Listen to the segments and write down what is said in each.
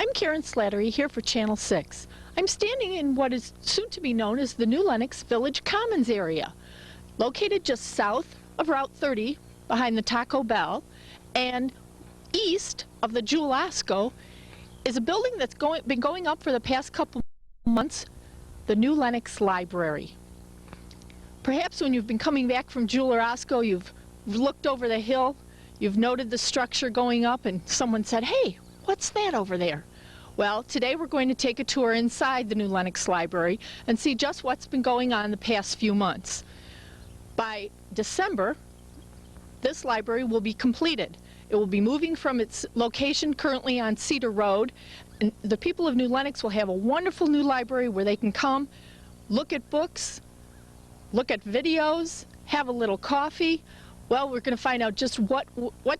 I'm Karen Slattery here for Channel 6. I'm standing in what is soon to be known as the New Lenox Village Commons area, located just south of Route 30 behind the Taco Bell, and east of the Jewel Osco is a building that's been going up for the past couple months, the New Lenox Library. Perhaps when you've been coming back from Jewel or Osco, you've looked over the hill, you've noted the structure going up, and someone said, "Hey, what's that over there?" Well, today we're going to take a tour inside the New Lenox Library and see just what's been going on the past few months. By December, this library will be completed. It will be moving from its location currently on Cedar Road. And the people of New Lenox will have a wonderful new library where they can come, look at books, look at videos, have a little coffee. Well, we're going to find out just what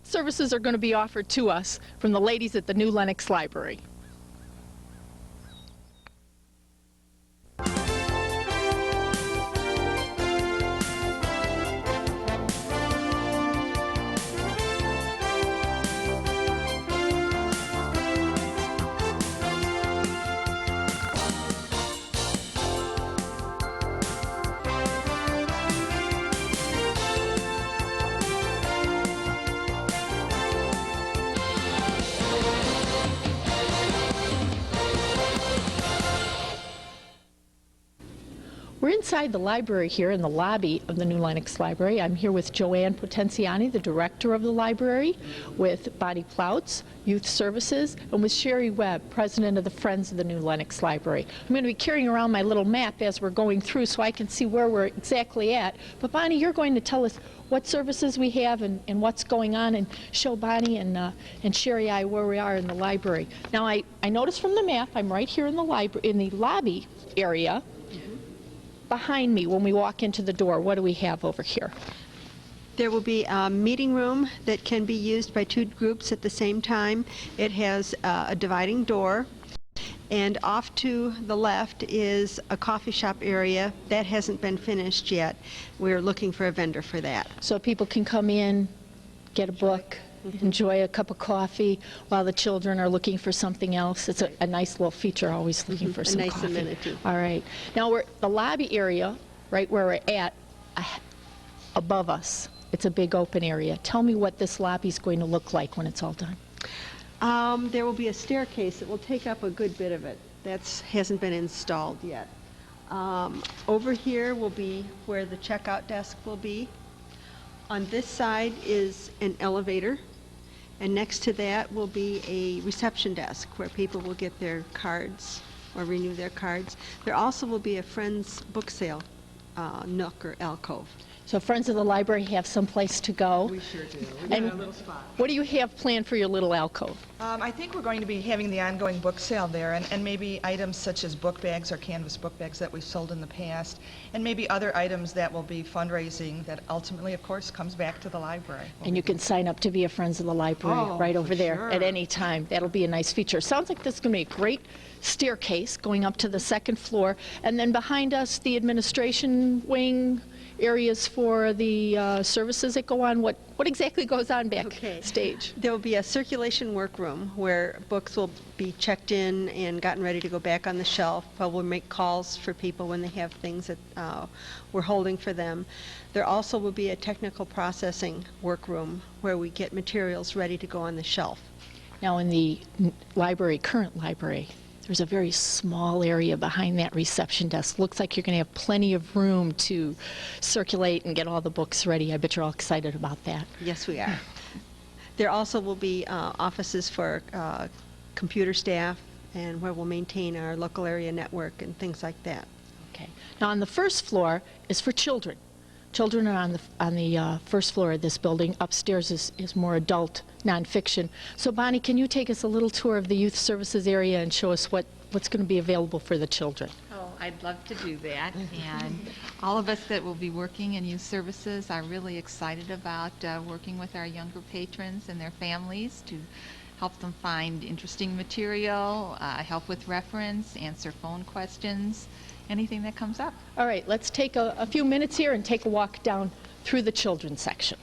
services are going to be offered to us from the ladies at the New Lenox Library. We're inside the library here in the lobby of the New Lenox Library. I'm here with Joanne Potenziani, the director of the library, with Bonnie Plautz, Youth Services, and with Sherry Webb, president of the Friends of the New Lenox Library. I'm going to be carrying around my little map as we're going through so I can see where we're exactly at. But Bonnie, you're going to tell us what services we have and what's going on, and show Bonnie and Sherry where we are in the library. Now, I noticed from the map I'm right here in the library, in the lobby area. Behind me, when we walk into the door, what do we have over here? There will be a meeting room that can be used by two groups at the same time. It has a dividing door, and off to the left is a coffee shop area. That hasn't been finished yet. We're looking for a vendor for that. So people can come in, get a book, enjoy a cup of coffee while the children are looking for something else. It's a nice little feature, always looking for some nice coffee. amenity. All right. Now, the lobby area, right where we're at, above us, it's a big open area. Tell me what this lobby is going to look like when it's all done. There will be a staircase that will take up a good bit of it. That hasn't been installed yet. Over here will be where the checkout desk will be. On this side is an elevator, and next to that will be a reception desk where people will get their cards or renew their cards. There also will be a Friends book sale nook or alcove. So Friends of the Library have some place to go. We sure do. We got a little spot. What do you have planned for your little alcove? I think we're going to be having the ongoing book sale there, and maybe items such as book bags or canvas book bags that we've sold in the past, and maybe other items that will be fundraising that ultimately, of course, comes back to the library. And you can sign up to be a Friends of the Library right over there sure. at any time. That'll be a nice feature. Sounds like this is going to be a great staircase going up to the second floor, and then behind us, the administration wing, areas for the services that go on. What exactly goes on backstage? There will be a circulation workroom where books will be checked in and gotten ready to go back on the shelf. We'll make calls for people when they have things that we're holding for them. There also will be a technical processing workroom where we get materials ready to go on the shelf. Now, in the current library, there's a very small area behind that reception desk. Looks like you're going to have plenty of room to circulate and get all the books ready. I bet you're all excited about that. Yes, we are. There also will be offices for computer staff, and where we'll maintain our local area network and things like that. Okay. Now, on the first floor is for children. Children are on the first floor of this building. Upstairs is more adult nonfiction. So Bonnie, can you take us a little tour of the youth services area and show us what's going to be available for the children? Oh, I'd love to do that. And all of us that will be working in youth services are really excited about working with our younger patrons and their families to help them find interesting material, help with reference, answer phone questions, anything that comes up. All right, let's take a few minutes here and take a walk down through the children's section.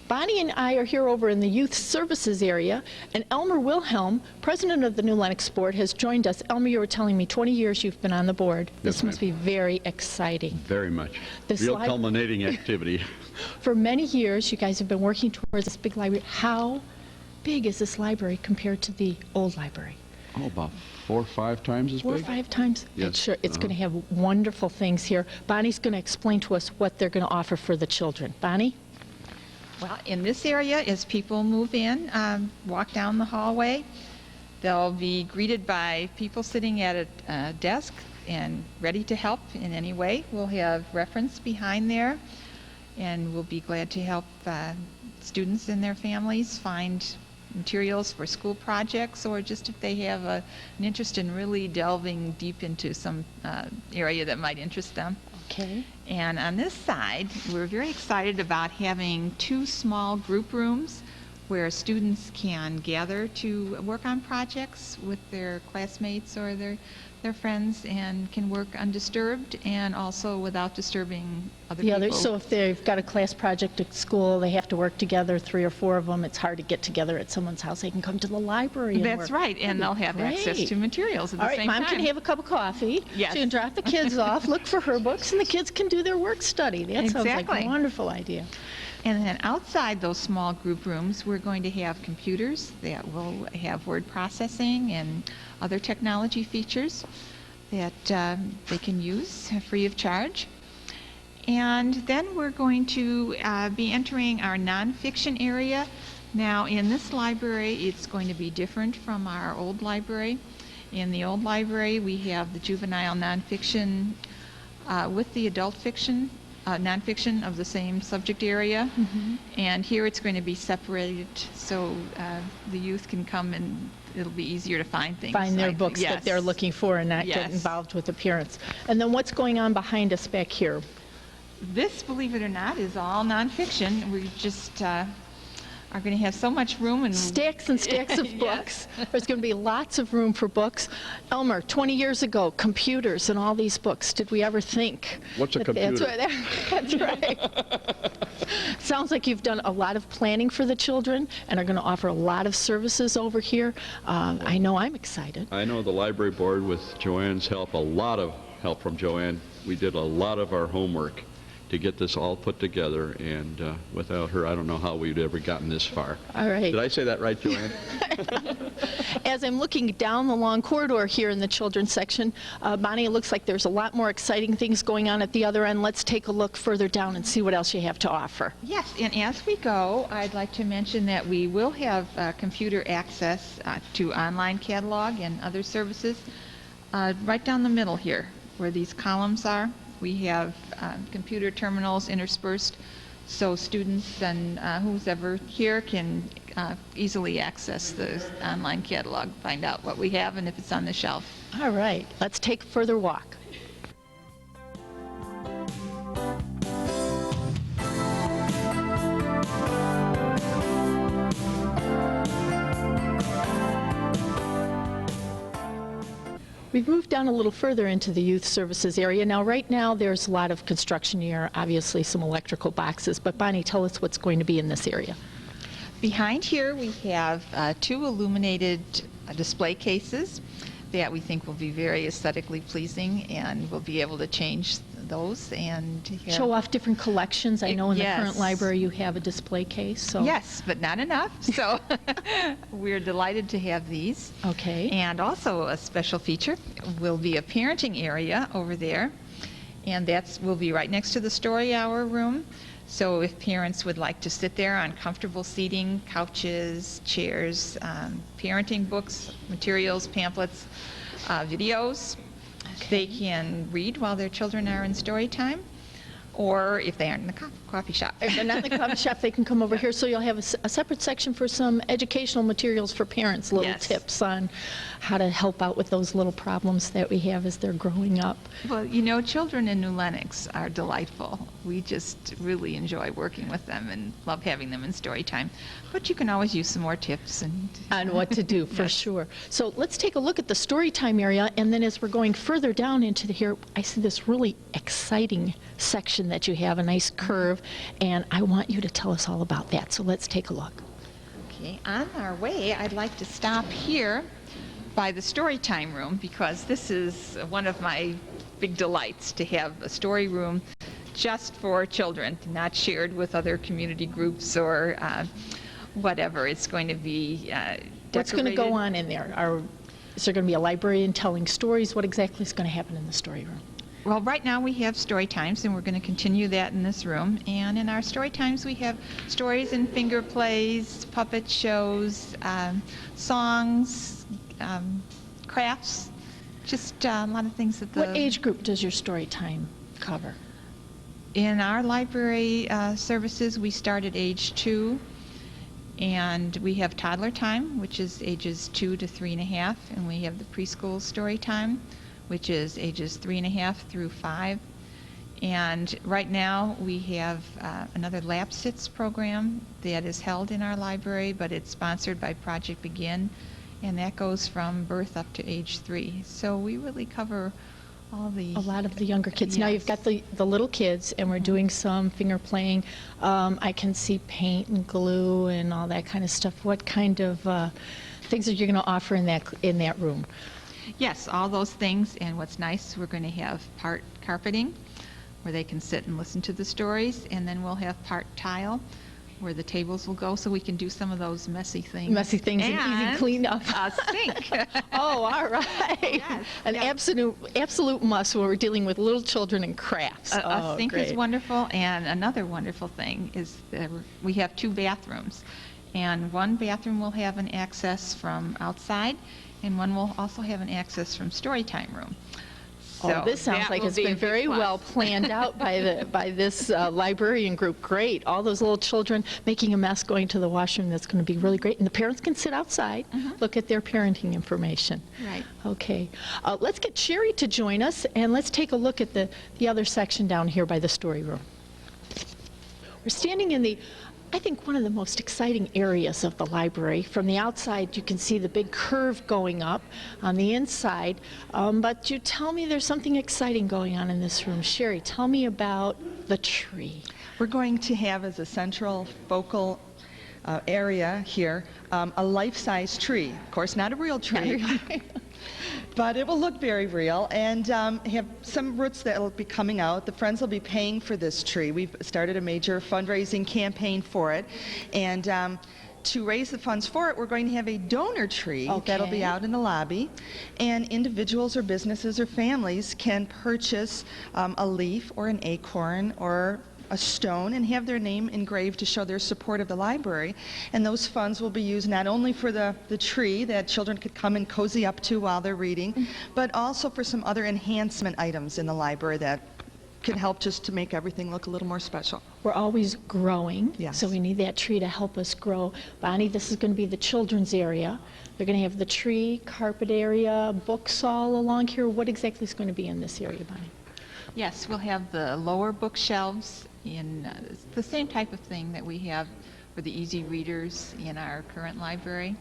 Bonnie and I are here over in the Youth Services area, and Elmer Wilhelm, president of the New Lenox Board, has joined us. Elmer, you were telling me 20 years you've been on the board. This Yes, must be ma'am. very exciting. Very much. This Real li- culminating activity. For many years, you guys have been working towards this big library. How big is this library compared to the old library? Oh, about 4 or 5 times as 4 or big? 5 times? Yes, Sure, it's going to uh-huh. have wonderful things here. Bonnie's going to explain to us what they're going to offer for the children. Bonnie? Well, in this area, as people move in, walk down the hallway, they'll be greeted by people sitting at a desk and ready to help in any way. We'll have reference behind there, and we'll be glad to help students and their families find materials for school projects, or just if they have an interest in really delving deep into some area that might interest them. Okay. And on this side, we're very excited about having 2 small group rooms where students can gather to work on projects with their classmates or their friends, and can work undisturbed and also without disturbing other The people. other, so if they've got a class project at school, they have to work together, 3 or 4 of them, it's hard to get together at someone's house, they can come to the library and work. That's right, and they'll have access Great. to materials at the All right, same Mom time. can have a cup of coffee. Yes. She can drop the kids off, look for her books, and the kids can do their work study. That sounds like Exactly. a wonderful idea. And then outside those small group rooms, we're going to have computers that will have word processing and other technology features that they can use free of charge. And then we're going to be entering our nonfiction area. Now, in this library, it's going to be different from our old library. In the old library, we have the juvenile nonfiction with the adult fiction, nonfiction of the same subject area. And here it's going to be separated so the youth can come and it'll be easier to find things. Find their like- books that they're Yes. looking for and not get Yes. involved with appearance. And then what's going on behind us back here? This, believe it or not, is all nonfiction. We just are going to have so much room and Stacks and stacks of Yes. books. There's going to be lots of room for books. Elmer, 20 years ago, computers and all these books. Did we ever think? What's a that that's computer? That's right. Sounds like you've done a lot of planning for the children and are going to offer a lot of services over here. I know I'm excited. I know the library board, with Joanne's help, a lot of help from Joanne, we did a lot of our homework to get this all put together, and without her, I don't know how we'd ever gotten this far. All right. Did I say that right, Joanne? As I'm looking down the long corridor here in the children's section, Bonnie, it looks like there's a lot more exciting things going on at the other end. Let's take a look further down and see what else you have to offer. Yes, and as we go, I'd like to mention that we will have computer access to online catalog and other services right down the middle here, where these columns are. We have computer terminals interspersed, so students and who's ever here can easily access the online catalog, find out what we have and if it's on the shelf. All right, let's take a further walk. We've moved down a little further into the youth services area. Now, right now, there's a lot of construction here, obviously some electrical boxes, but Bonnie, tell us what's going to be in this area. Behind here, we have 2 illuminated display cases that we think will be very aesthetically pleasing, and we'll be able to change those and have- Show off different collections. I know in the current Yes. library you have a display case, so. Yes, but not enough. So we're delighted to have these. Okay. And also a special feature will be a parenting area over there, and will be right next to the story hour room. So if parents would like to sit there on comfortable seating, couches, chairs, parenting books, materials, pamphlets, videos, they can read while their children are in story time, or if they aren't in the coffee shop. If they're not in the coffee shop, they can come over here. So you'll have a separate section for some educational materials for parents, little Yes. tips on how to help out with those little problems that we have as they're growing up. Well, you know, children in New Lenox are delightful. We just really enjoy working with them and love having them in story time. But you can always use some more tips and On what to do, for Yes. sure. So let's take a look at the story time area, and then as we're going further down into here, I see this really exciting section mentioned that you have a nice curve, and I want you to tell us all about that. So let's take a look. Okay, on our way, I'd like to stop here by the story time room, because this is one of my big delights, to have a story room just for children, not shared with other community groups or whatever. It's going to be decorated. What's going to go on in there? Is there going to be a librarian telling stories? What exactly is going to happen in the story room? Well, right now we have story times, and we're going to continue that in this room. And in our story times, we have stories and finger plays, puppet shows, songs, crafts, just a lot of things that the... What age group does your story time cover? In our library services, we start at age 2, and we have toddler time, which is ages 2 to 3.5, and we have the preschool story time, which is ages 3.5 through 5. And right now we have another lap sits program that is held in our library, but it's sponsored by Project Begin, and that goes from birth up to age 3. So we really cover all the... A lot of the younger kids. Now you've got the little kids, and we're doing some finger playing. I can see paint and glue and all that kind of stuff. What kind of things are you going to offer in that room? Yes, all those things, and what's nice, we're going to have part carpeting, where they can sit and listen to the stories, and then we'll have part tile, where the tables will go, so we can do some of those messy things. Messy things and easy cleanup. A sink. Oh, all right. Yes, An absolute must when we're dealing with little children and crafts. A sink great. is wonderful, and another wonderful thing is that we have 2 bathrooms, and one bathroom will have an access from outside, and one will also have an access from storytime room. So this sounds that like will it's be a been big very plus. well planned out by this librarian group. Great. All those little children making a mess going to the washroom. That's going to be really great. And the parents can sit outside, look at their parenting information. Right. Okay. Let's get Sherry to join us, and let's take a look at the other section down here by the story room. We're standing in I think one of the most exciting areas of the library. From the outside, you can see the big curve going up on the inside, but you tell me there's something exciting going on in this room. Sherry, tell me about the tree. We're going to have as a central focal area here a life-size tree. Of course, not a real tree. But it will look very real, and have some roots that will be coming out. The Friends will be paying for this tree. We've started a major fundraising campaign for it, and to raise the funds for it, we're going to have a donor tree that'll be out in the lobby, and individuals or businesses or families can purchase a leaf or an acorn or a stone and have their name engraved to show their support of the library. And those funds will be used not only for the tree that children could come and cozy up to while they're reading, but also for some other enhancement items in the library that can help just to make everything look a little more special. We're always growing, Yes. so we need that tree to help us grow. Bonnie, this is going to be the children's area. They're going to have the tree, carpet area, books all along here. What exactly is going to be in this area, Bonnie? Yes, we'll have the lower bookshelves in the same type of thing that we have for the easy readers in our current library,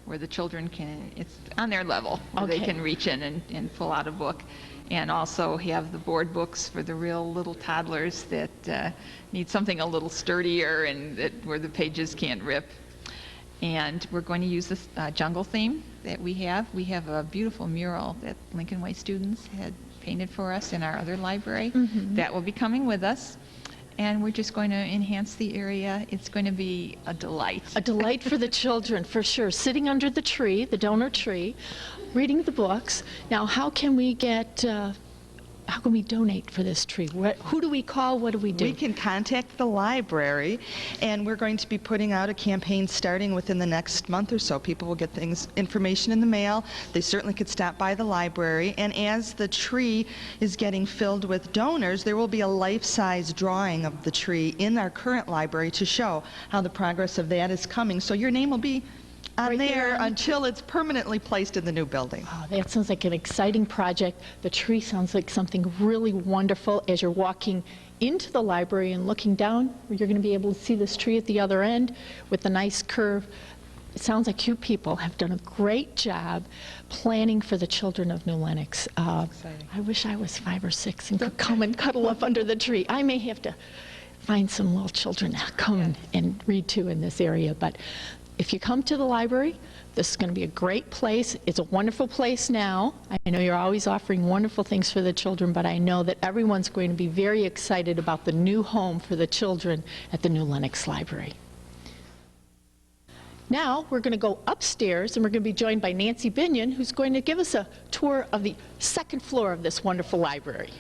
where the children it's on their level, where they can reach in and pull out a book, and also have the board books for the real little toddlers that need something a little sturdier and where the pages can't rip. And we're going to use this jungle theme that we have. We have a beautiful mural that Lincoln Way students had painted for us in our other library. That will be coming with us. And we're just going to enhance the area. It's going to be a delight. A delight for the children, for sure. Sitting under the tree, the donor tree, reading the books. Now, how can we donate for this tree? Who do we call? What do we do? We can contact the library, and we're going to be putting out a campaign starting within the next month or so. People will get information in the mail. They certainly could stop by the library, and as the tree is getting filled with donors, there will be a life-size drawing of the tree in our current library to show how the progress of that is coming. So your name will be on Right there. until it's permanently placed in the new building. Oh, that sounds like an exciting project. The tree sounds like something really wonderful. As you're walking into the library and looking down, you're going to be able to see this tree at the other end with the nice curve. it sounds like you people have done a great job planning for the children of New Lenox. Exciting. I wish I was 5 or 6 and could come and cuddle up under the tree. I may have to find some little children to come and read to in this area, but if you come to the library, this is going to be a great place. It's a wonderful place now. I know you're always offering wonderful things for the children, but I know that everyone's going to be very excited about the new home for the children at the new Lenox Library. Now we're going to go upstairs and we're going to be joined by Nancy Binion, who's going to give us a tour of the second floor of this wonderful library.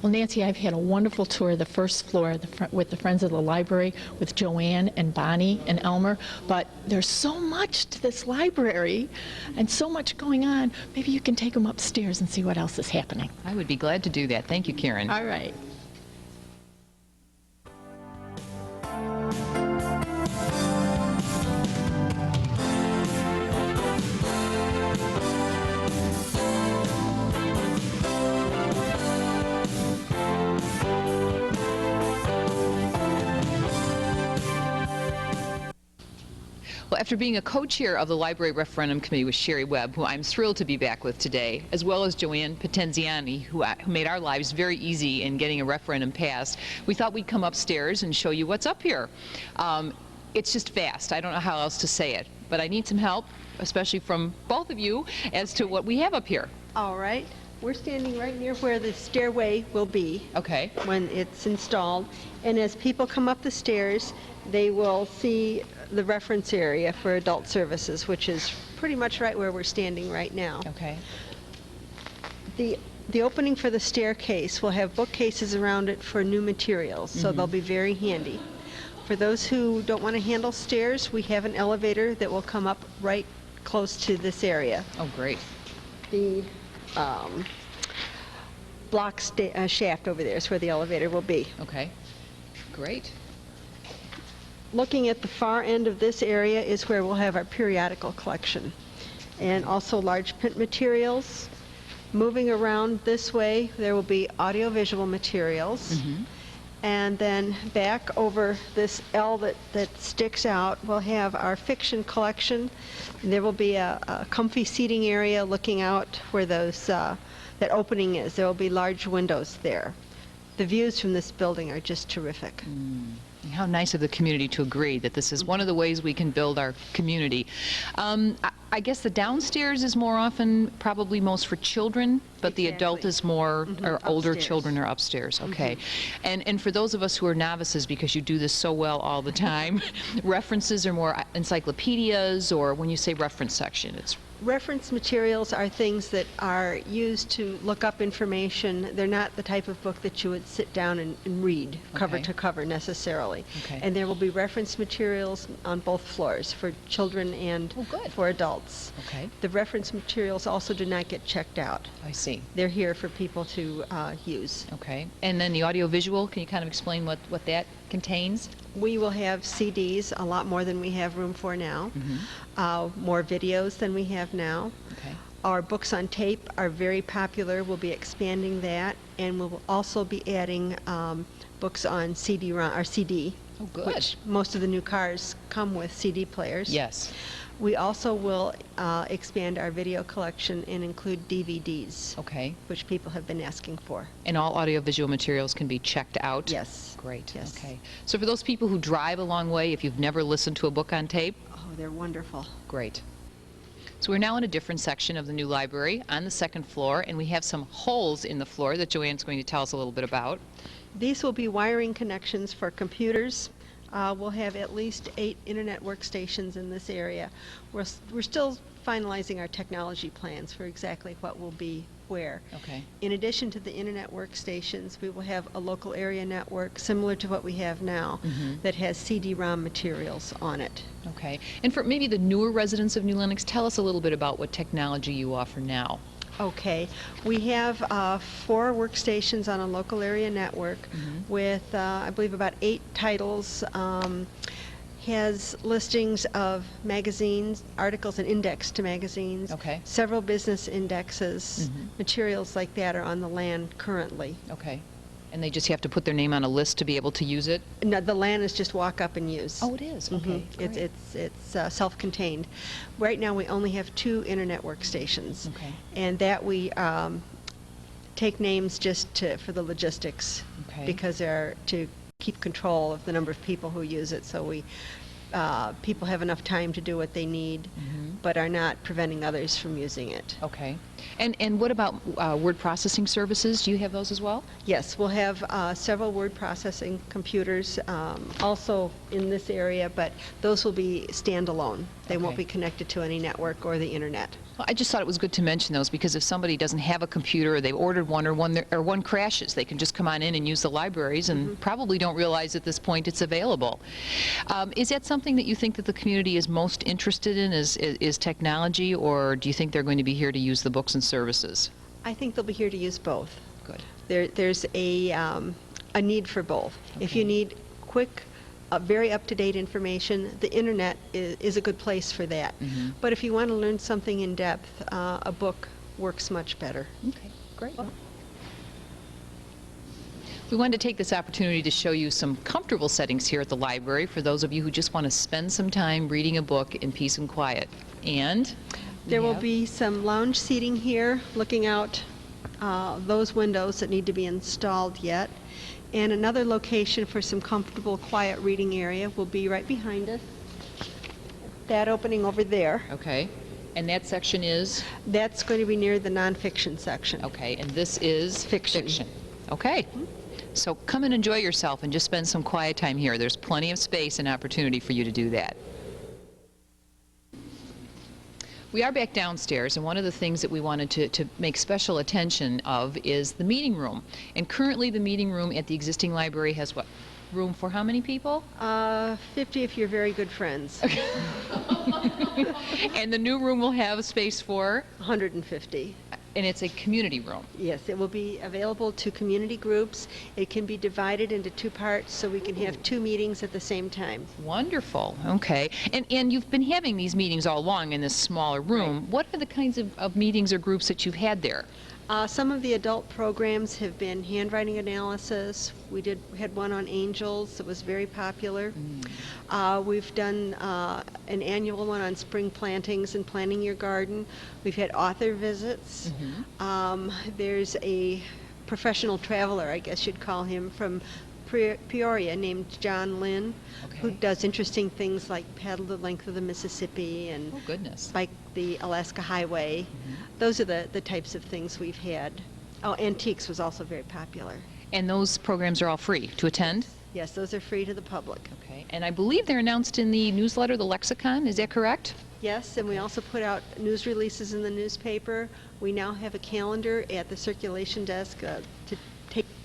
Well, Nancy, I've had a wonderful tour of the first floor with the Friends of the Library, with Joanne and Bonnie and Elmer, but there's so much to this library and so much going on. Maybe you can take them upstairs and see what else is happening. I would be glad to do that. Thank you, Karen. All right. Well, after being a co-chair of the Library Referendum Committee with Sherry Webb, who I'm thrilled to be back with today, as well as Joanne Potenziani, who made our lives very easy in getting a referendum passed, we thought we'd come upstairs and show you what's up here. It's just vast. I don't know how else to say it, but I need some help, especially from both of you, as to what we have up here. All right. We're standing right near where the stairway will be Okay. when it's installed. And as people come up the stairs, they will see the reference area for adult services, which is pretty much right where we're standing right now. Okay. The opening for the staircase will have bookcases around it for new materials, so they'll be very handy. For those who don't want to handle stairs, we have an elevator that will come up right close to this area. Oh, great. The block shaft over there is where the elevator will be. Okay. Great. Looking at the far end of this area is where we'll have our periodical collection and also large print materials. Moving around this way, there will be audiovisual materials. And then back over this L that sticks out, we'll have our fiction collection. And there will be a comfy seating area looking out where those that opening is. There will be large windows there. The views from this building are just terrific. How nice of the community to agree that this is one of the ways we can build our community. I guess the downstairs is more often probably most for children, but the adult Exactly. is more, or older Upstairs. children are upstairs. Okay. And for those of us who are novices, because you do this so well all the time, references are more encyclopedias, or when you say reference section, it's Reference materials are things that are used to look up information. They're not the type of book that you would sit down and read cover Okay. to cover necessarily. Okay. And there will be reference materials on both floors for children and Oh, good. for adults. okay. The reference materials also do not get checked out. I see. They're here for people to use. Okay. And then the audiovisual, can you kind of explain what that contains? We will have CDs, a lot more than we have room for now, more videos than we have now. Okay. Our books on tape are very popular. We'll be expanding that, and we'll also be adding books on CD, Oh, good. which most of the new cars come with CD players. Yes. We also will expand our video collection and include DVDs, Okay. which people have been asking for. And all audiovisual materials can be checked out? Yes. Great. Yes. Okay. So for those people who drive a long way, if you've never listened to a book on tape, Oh, they're wonderful. great. So we're now in a different section of the new library on the second floor, and we have some holes in the floor that Joanne's going to tell us a little bit about. These will be wiring connections for computers. We'll have at least 8 internet workstations in this area. We're still finalizing our technology plans for exactly what will be where. Okay. In addition to the internet workstations, we will have a local area network similar to what we have now that has CD-ROM materials on it. Okay. And for maybe the newer residents of New Lenox, tell us a little bit about what technology you offer now. Okay, we have 4 workstations on a local area network with, I believe, about 8 titles. Has listings of magazines, articles, and index to magazines. Okay. Several business indexes. Materials like that are on the land currently. Okay. And they just have to put their name on a list to be able to use it? No, the LAN is just walk up and use. Oh, it is? Okay, great. It's self-contained. Right now, we only have 2 internet workstations. Okay. And that we take names just for the logistics. Okay. Because they're to keep control of the number of people who use it, so people have enough time to do what they need, but are not preventing others from using it. Okay. And what about word processing services? Do you have those as well? Yes, we'll have several word processing computers also in this area, but those will be standalone. They won't Okay. be connected to any network or the internet. Well, I just thought it was good to mention those because if somebody doesn't have a computer or they've ordered one or one crashes, they can just come on in and use the libraries and probably don't realize at this point it's available. Is that something that you think that the community is most interested in is technology, or do you think they're going to be here to use the books and services? I think they'll be here to use both. Good. There's a need for both. If you need quick, very up-to-date information, the internet is a good place for that. But if you want to learn something in depth, a book works much better. Okay, great. We wanted to take this opportunity to show you some comfortable settings here at the library for those of you who just want to spend some time reading a book in peace and quiet. And There will be some lounge seating here, looking out those windows that need to be installed yet. And another location for some comfortable, quiet reading area will be right behind us. That opening over there. Okay. And that section is? That's going to be near the nonfiction section. Okay, and this is? Fiction. Okay. So come and enjoy yourself and just spend some quiet time here. There's plenty of space and opportunity for you to do that. We are back downstairs, and one of the things that we wanted to make special attention of is the meeting room. And currently the meeting room at the existing library has what? Room for how many people? 50 if you're very good friends. And the new room will have a space for? 150. And it's a community room. Yes, it will be available to community groups. It can be divided into 2 parts so we can have 2 meetings at the same time. Wonderful. Okay. And you've been having these meetings all along in this smaller room. Right. What are the kinds of meetings or groups that you've had there? Some of the adult programs have been handwriting analysis. We had one on angels that was very popular. We've done an annual one on spring plantings and planting your garden. We've had author visits. There's a professional traveler, I guess you'd call him, from Peoria named John Lynn, who does interesting things like paddle the length of the Mississippi and Oh, goodness. bike the Alaska Highway. Those are the types of things we've had. Oh, antiques was also very popular. And those programs are all free to attend? Yes, those are free to the public. Okay. And I believe they're announced in the newsletter, the Lexicon. Is that correct? Yes, and we also put out news releases in the newspaper. We now have a calendar at the circulation desk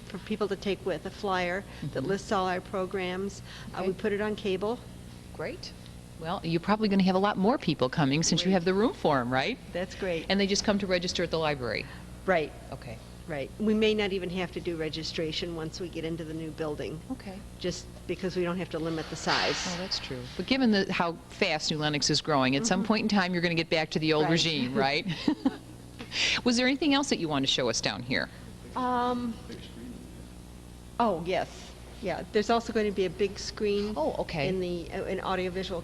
for people to take with, a flyer that lists all our programs. Okay. We put it on cable. Great. Well, you're probably going to have a lot more people coming since you have the room for them, right? That's great. And they just come to register at the library? Right, Okay. right. We may not even have to do registration once we get into the new building, Okay. just because we don't have to limit the size. Oh, that's true. But given how fast New Lenox is growing, at some point in time, you're going to get back to the old Right. regime, right? Was there anything else that you wanted to show us down here? Oh, yes. Yeah, there's also going to be a big screen Oh, okay. in audiovisual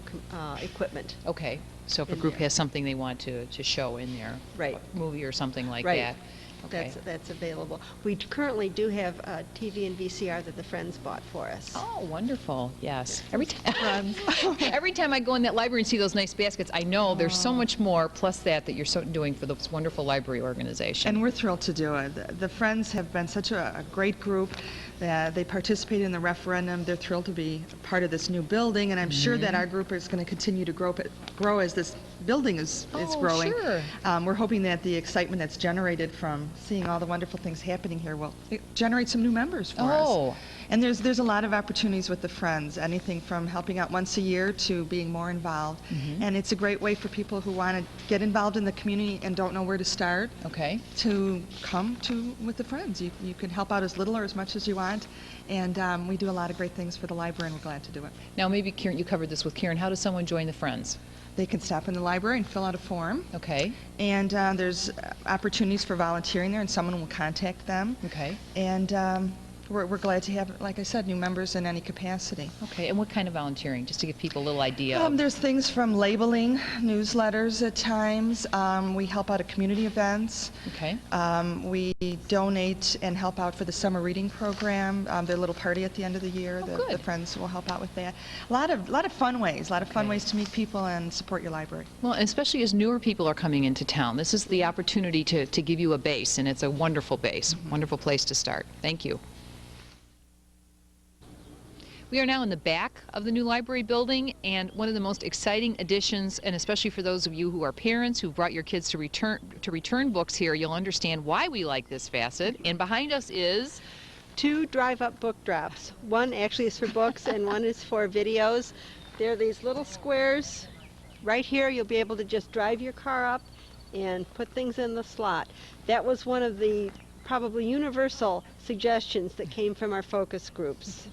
equipment. Okay. So if a In group there. has something they want to show in there, Right. a movie or something like Right. that. Okay. That's available. We currently do have a TV and VCR that the Friends bought for us. Oh, wonderful. Yes. Every time I go in that library and see those nice baskets, I know there's so much more plus that you're doing for this wonderful library organization. And we're thrilled to do it. The Friends have been such a great group. They participated in the referendum. They're thrilled to be part of this new building, and I'm sure that our group is going to continue to grow as this building is Oh, growing. sure. We're hoping that the excitement that's generated from seeing all the wonderful things happening here will generate some new members for Oh. us. And there's a lot of opportunities with the Friends, anything from helping out once a year to being more involved. And it's a great way for people who want to get involved in the community and don't know where to start Okay. to come with the Friends. You can help out as little or as much as you want, and we do a lot of great things for the library, and we're glad to do it. Now, maybe, Karen, you covered this with Karen. How does someone join the Friends? They can stop in the library and fill out a form, Okay. and there's opportunities for volunteering there, and someone will contact them. Okay. And we're glad to have, like I said, new members in any capacity. Okay, and what kind of volunteering, just to give people a little idea? There's things from labeling, newsletters at times. We help out at community events. Okay. We donate and help out for the summer reading program, their little party at the end of the year. The good. friends will help out with that. A lot of fun ways, fun ways to meet people and support your library. Well, and especially as newer people are coming into town, this is the opportunity to give you a base, and it's a wonderful base, wonderful place to start. Thank you. We are now in the back of the new library building, and one of the most exciting additions, and especially for those of you who are parents who brought your kids to return books here, you'll understand why we like this facet. And behind us is 2 drive-up book drops. One actually is for books and one is for videos. They're these little squares. Right here you'll be able to just drive your car up and put things in the slot. That was one of the probably universal suggestions that came from our focus groups.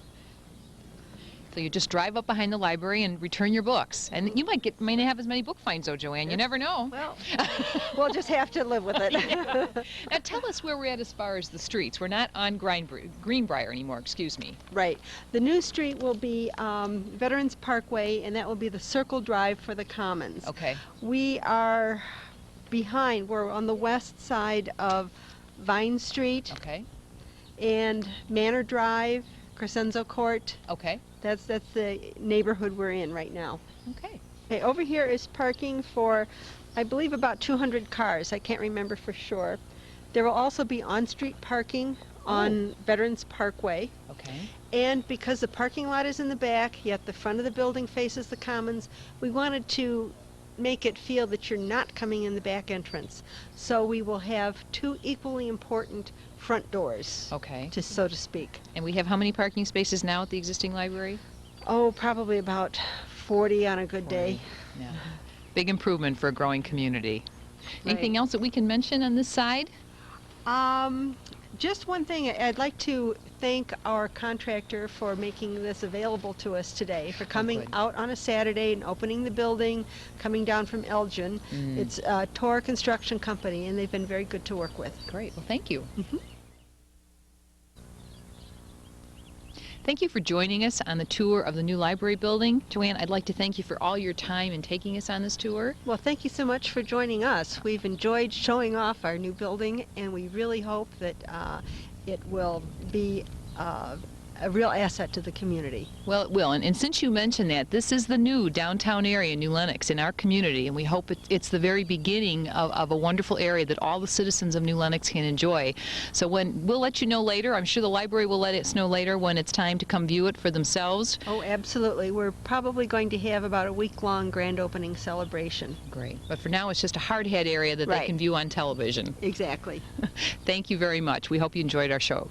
So you just drive up behind the library and return your books. And you might not have as many book finds, though, Joanne. You never know. Well, we'll just have to live with it. Yeah. Now tell us where we're at as far as the streets. We're not on Greenbrier anymore, excuse me. Right. The new street will be Veterans Parkway, and that will be the circle drive for the Commons. Okay. We are we're on the west side of Vine Street Okay. and Manor Drive, Crescenzo Court. Okay. That's the neighborhood we're in right now. Okay. Okay, over here is parking for, I believe, about 200 cars. I can't remember for sure. There will also be on-street parking on Veterans Parkway. Okay. And because the parking lot is in the back, yet the front of the building faces the Commons, we wanted to make it feel that you're not coming in the back entrance. So we will have 2 equally important front doors, Okay. so to speak. And we have how many parking spaces now at the existing library? Oh, probably about 40 on a good day. Yeah. Big improvement for a growing community. Right. Anything else that we can mention on this side? Just one thing, I'd like to thank our contractor for making this available to us today, for coming good. out on a Saturday and opening the building, coming down from Elgin. It's Tor Construction Company, and they've been very good to work with. Great. Well, thank you. Thank you for joining us on the tour of the new library building. Joanne, I'd like to thank you for all your time in taking us on this tour. Well, thank you so much for joining us. We've enjoyed showing off our new building, and we really hope that it will be a real asset to the community. Well, it will. And since you mentioned that, this is the new downtown area, New Lenox, in our community, and we hope it's the very beginning of a wonderful area that all the citizens of New Lenox can enjoy. So we'll let you know later. I'm sure the library will let us know later when it's time to come view it for themselves. Oh, absolutely. We're probably going to have about a week-long grand opening celebration. Great. But for now, it's just a hard hat area that they Right. can view on television. Exactly. Thank you very much. We hope you enjoyed our show.